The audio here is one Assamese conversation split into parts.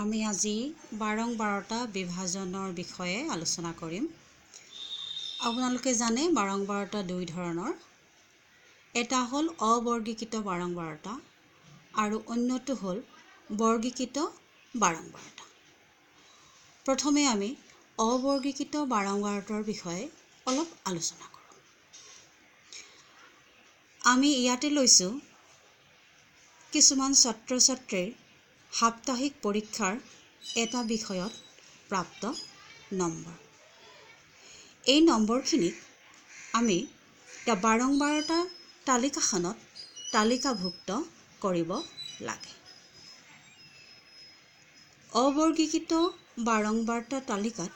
আমি আজি 12টা বিভাজনৰ বিষয়ে আলোচনা কৰিম। আপোনালোকে জানে 12টা দুই ধৰণৰ। এটা হ'ল অবৰ্গীকৃত 12টা আৰু অন্যটো হ'ল বৰ্গীকৃত 12টা। প্ৰথমে আমি অবৰ্গীকৃত 12টাৰ বিষয়ে অলপ আলোচনা কৰোঁ। আমি ইয়াতে লৈছোঁ কিছুমান ছাত্ৰ-ছাত্ৰীৰ সাপ্তাহিক পৰীক্ষাৰ এটা বিষয়ত প্ৰাপ্ত নম্বৰ। এই নম্বৰখিনিক আমি 12টা তালিকাখনত তালিকাভুক্ত কৰিব লাগে। অবৰ্গীকৃত 12টা তালিকাত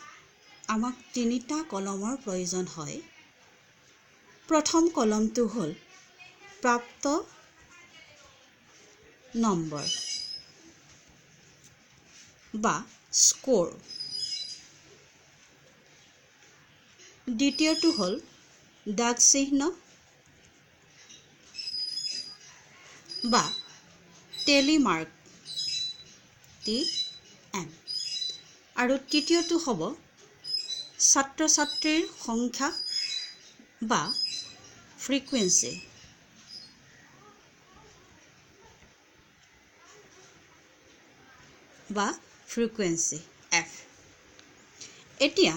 আমাক 3টা কলমৰ প্ৰয়োজন হয়। প্ৰথম কলমটো হ'ল প্ৰাপ্ত নম্বৰ বা স্ক'ৰ। দ্বিতীয়টো হ'ল দাগ চিহ্ন বা টেলি মাৰ্ক TM। আৰু তৃতীয়টো হ'ব ছাত্ৰ-ছাত্ৰীৰ সংখ্যা বা ফ্ৰিকুৱেঞ্চি। F। এতিয়া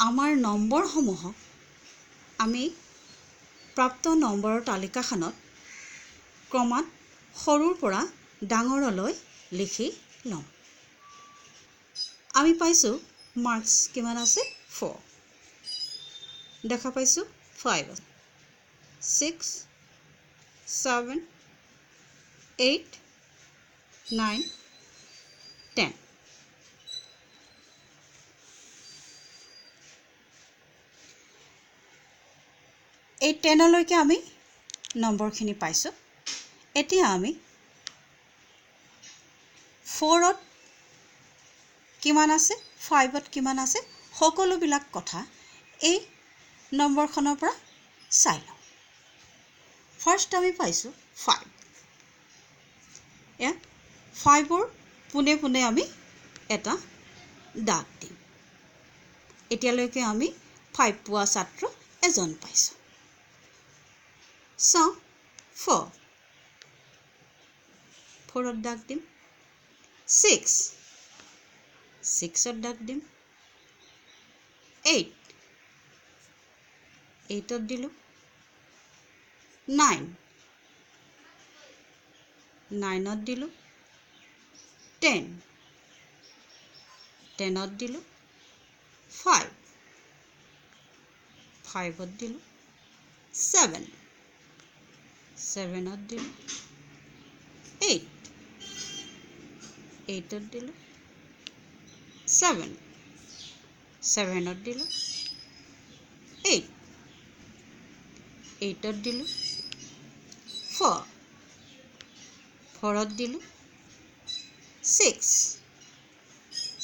আমাৰ নম্বৰসমূহক আমি প্ৰাপ্ত নম্বৰৰ তালিকাখনত ক্ৰমাৎ সৰুৰ পৰা ডাঙৰলৈ লিখি লওঁ। আমি পাইছোঁ মাৰ্কছ কিমান আছে 4, দেখা পাইছোঁ 5, 6, 7, 8, 9, 10। এই 10লৈকে আমি নম্বৰখিনি পাইছোঁ। এতিয়া আমি 4ত কিমান আছে, 5ত কিমান আছে, সকলোবিলাক কথা এই নম্বৰখনৰ পৰা চাই লওঁ। ফাৰ্ষ্ট আমি পাইছোঁ 5। 5ৰ পোনে পোনে আমি এটা দাগ দিম। এতিয়ালৈকে আমি 5 পোৱা ছাত্ৰ এজন পাইছোঁ। চাওঁ 4ত দাগ দিম। 6ত দাগ দিম। 8ত দিলোঁ। 9ত দিলোঁ। 10ত দিলোঁ। 5ত দিলোঁ। 7ত দিলোঁ। 8ত দিলোঁ। 7ত দিলোঁ। 8ত দিলোঁ। 4ত দিলোঁ।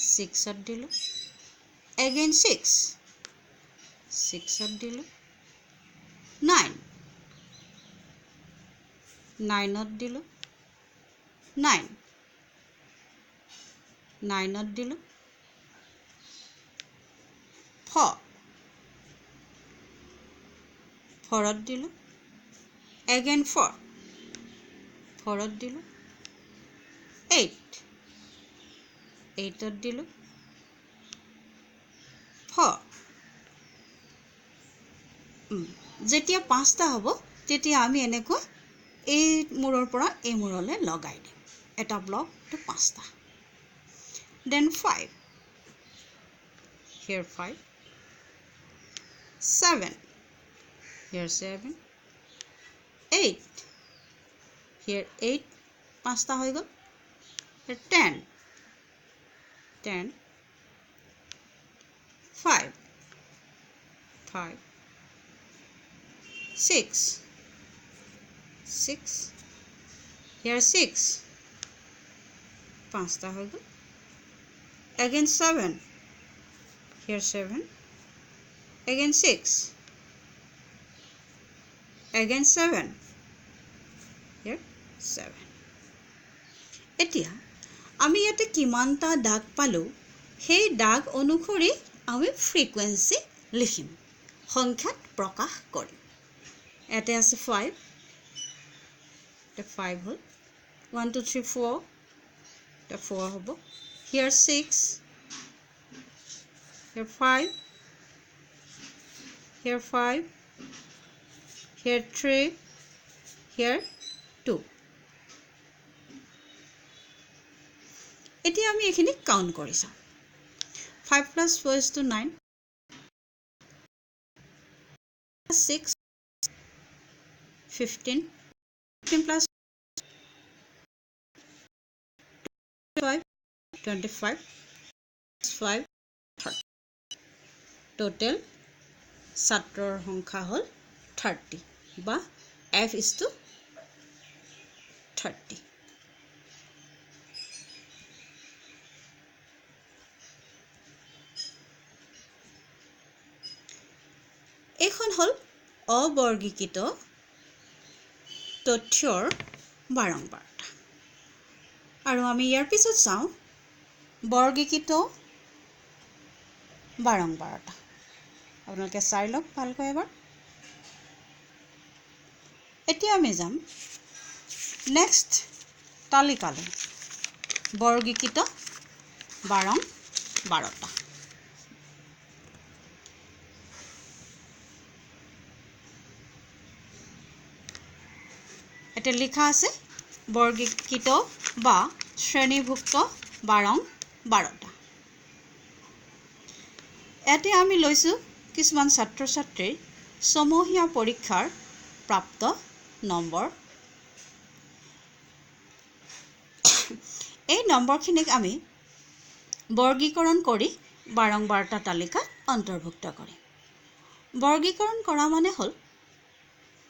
6ত দিলোঁ। এগেইন 6ত দিলোঁ। 9ত দিলোঁ। 9ত দিলোঁ। 4ত দিলোঁ। এগেইন 4ত দিলোঁ। 8ত দিলোঁ। 4 যেতিয়া 5টা হ'ব তেতিয়া আমি এনেকৈ এই মূৰৰ পৰা এই মূৰলৈ লগাই দিম। এটা ব্লকটো 5টা। দেন 5, here 5, 7, here 7, 8, here 8, 5টা হৈ গ'ল। 10, 5, 6, here 6, 5টা হৈ গ'ল। Again 7, here 7, again 6, again 7, here 7। এতিয়া আমি ইয়াতে কিমানটা দাগ পালোঁ সেই দাগ অনুসৰি আমি ফ্ৰিকুৱেঞ্চি লিখিম সংখ্যাত প্ৰকাশ কৰিম ইয়াতে আছে 5 এটা 5 হ'ল 1 2 3 4 এটা 4 হ'ব here 6 here 5 here 5 here 3 here 2 এতিয়া আমি এখিনি কাউন্ট কৰি চাম 5 plus 4 is to 9 6 15 15 plus 5 25 5 30 total ছাত্ৰৰ সংখ্যা হ'ল 30 বা f is to 30 এখন হ'ল অবৰ্গীকৃত তথ্যৰ বাৰম্বাৰতা আৰু আমি ইয়াৰ পিছত চাওঁ বৰ্গীকৃত বাৰম্বাৰতা আপোনালোকে চাই লওক ভালকৈ এবাৰ এতিয়া আমি যাম নেক্সট তালিকালৈ বৰ্গীকৃত বাৰম্বাৰতা এটা লিখা আছে বৰ্গীকৃত বা শ্ৰেণীভুক্ত বাৰম্বাৰতা এতে আমি লৈছো কিছুমান ছাত্ৰ ছাত্ৰীৰ সমহীয়া পৰীক্ষাৰ প্ৰাপ্ত নম্বৰ এই নম্বৰখিনিক আমি বৰ্গীকৰণ কৰি বাৰম্বাৰতা তালিকাত অন্তৰ্ভুক্ত কৰিম বৰ্গীকৰণ কৰা মানে হ'ল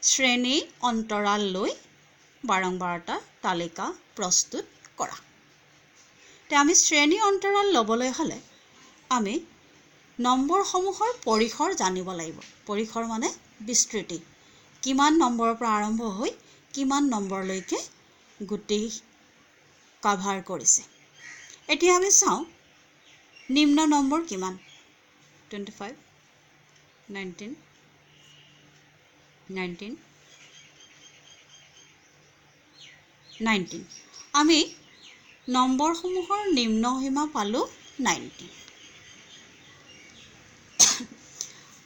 শ্ৰেণী অন্তৰাল লৈ বাৰম্বাৰতা তালিকা প্ৰস্তুত কৰা তে আমি শ্ৰেণী অন্তৰাল ল'বলৈ হ'লে আমি নম্বৰসমূহৰ পৰিসৰ জানিব লাগিব পৰিসৰ মানে বিস্তৃতি কিমান নম্বৰৰ পৰা আৰম্ভ হৈ কিমান নম্বৰলৈকে গুটি কভাৰ কৰিছে এতিয়া আমি চাওঁ নিম্ন নম্বৰ কিমান 25 19 19 19 আমি নম্বৰসমূহৰ নিম্ন সীমা পালোঁ 19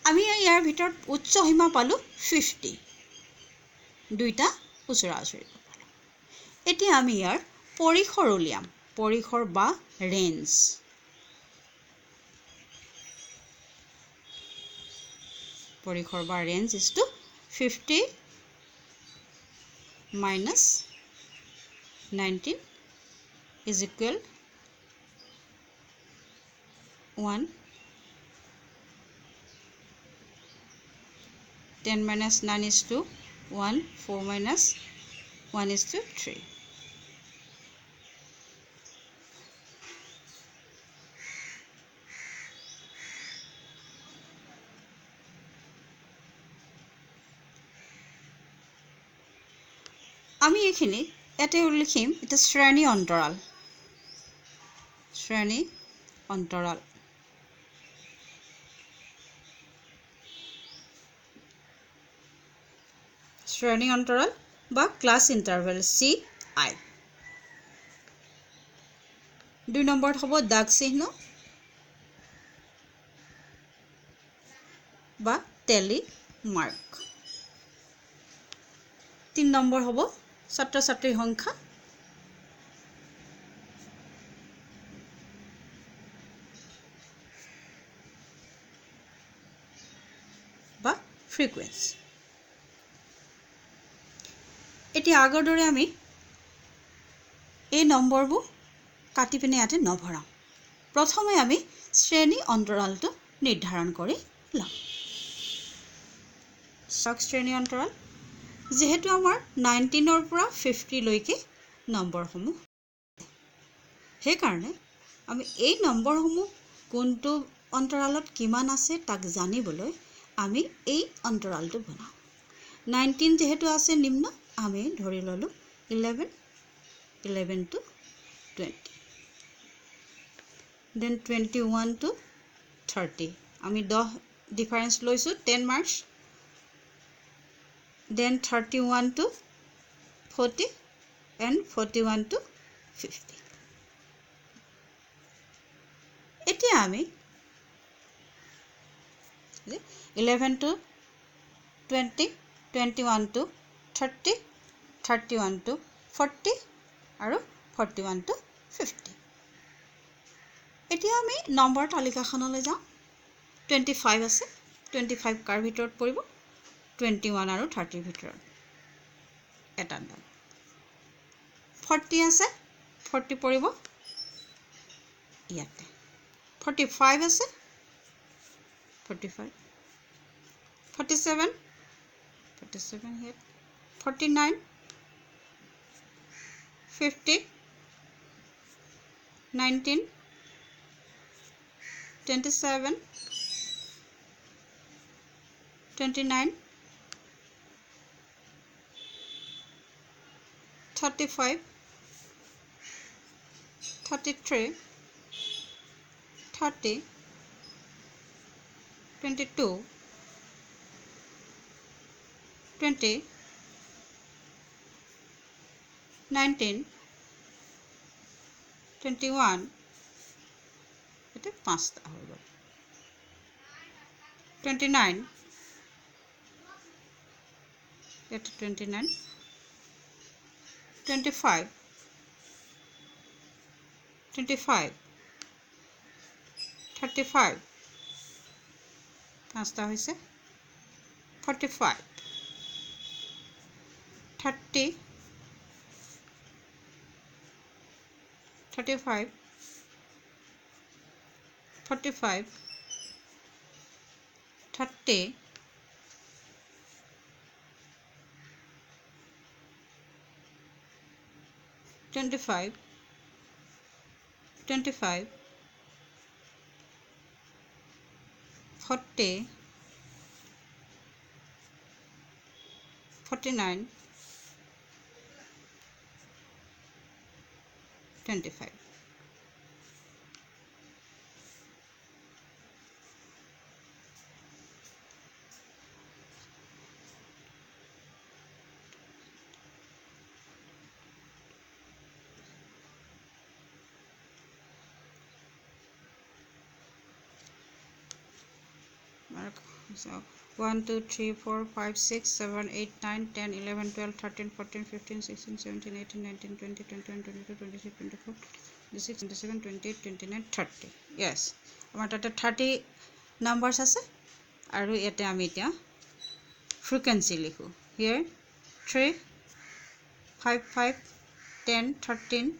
আমি ইয়াৰ ভিতৰত উচ্চ সীমা পালোঁ 50 দুইটা ওচৰা ওচৰি পালোঁ এতিয়া আমি ইয়াৰ পৰিসৰ উলিয়াম পৰিসৰ বা ৰেঞ্জ পৰিসৰ বা range is to 50 minus 19 is equal 1 10 minus 9 is to 1 4 minus 1 is to 3 আমি এখিনি এতে লিখিম এটা শ্ৰেণী অন্তৰাল শ্ৰেণী অন্তৰাল শ্ৰেণী অন্তৰাল বা ক্লাছ ইন্টাৰভেল CI দুই নম্বৰত হ'ব দাগ চিহ্ন বা টেলি মাৰ্ক 3 নম্বৰ হ'ব ছাত্ৰ ছাত্ৰীৰ সংখ্যা বা ফ্ৰিকুৱেন্সি এতিয়া আগৰ দৰে আমি এই নম্বৰবোৰ কাটি পিনে ইয়াতে নভৰাম প্ৰথমে আমি শ্ৰেণী অন্তৰালটো নিৰ্ধাৰণ কৰি লম শ্ৰেণী অন্তৰাল যেহেতু আমাৰ 19 পৰা 50 লৈকে নম্বৰসমূহ সেইকাৰণে আমি এই নম্বৰসমূহ কোনটো অন্তৰালত কিমান আছে তাক জানিবলৈ আমি এই অন্তৰালটো বনাওঁ 19 যেহেতু আছে নিম্ন আমি ধৰি ললো 11 to 20. Then 21 to 30. আমি 10 difference লৈছো 10 marks. Then 31 to 40 and 41 to 50. এতিয়া আমি 11 to 20, 21 to 30, 31 to 40 আৰু 41 to 50. এতিয়া আমি নম্বৰ তালিকাখনলৈ যাওঁ 25 আছে 25 কাৰ ভিতৰত পৰিব 21 আৰু 30 ভিতৰত এটা দাগ 40 আছে 40 পৰিব ইয়াতে 45 আছে 45 47 here 49 50 19 27 29 35 33 30 22 20 19 21 এটা পাঁচটা হৈ গ'ল 29 এটা 29 25 25 35 পাঁচটা হৈছে 45 30 35 45 30 25 25 40 49 25 So 1 2 3 4 5 6 7 8 9 10 11 12 13 14 15 16 17 18 19 20 21 22 23 24 26 27 28 29 30 yes আমাৰ তাতে 30 numbers আছে আৰু ইয়াতে আমি এতিয়া frequency লিখো here 3 5 5 10 13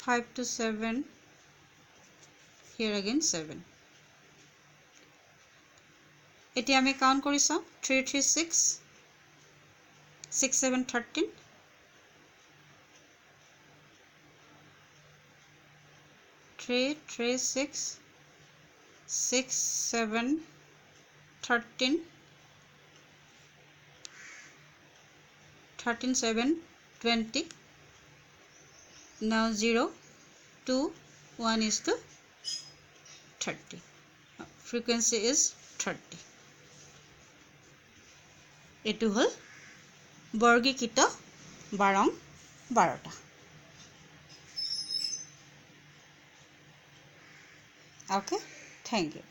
5 to 7 here again 7 এতিয়া আমি কাউন্ট কৰি চাও 3 3 6 6 7 13 3 3 6 6 7 13 13 7 20 now 0 2 1 is to 30 frequency is 30 এটু হল বৰ্গীকৃত 12টা okay thank you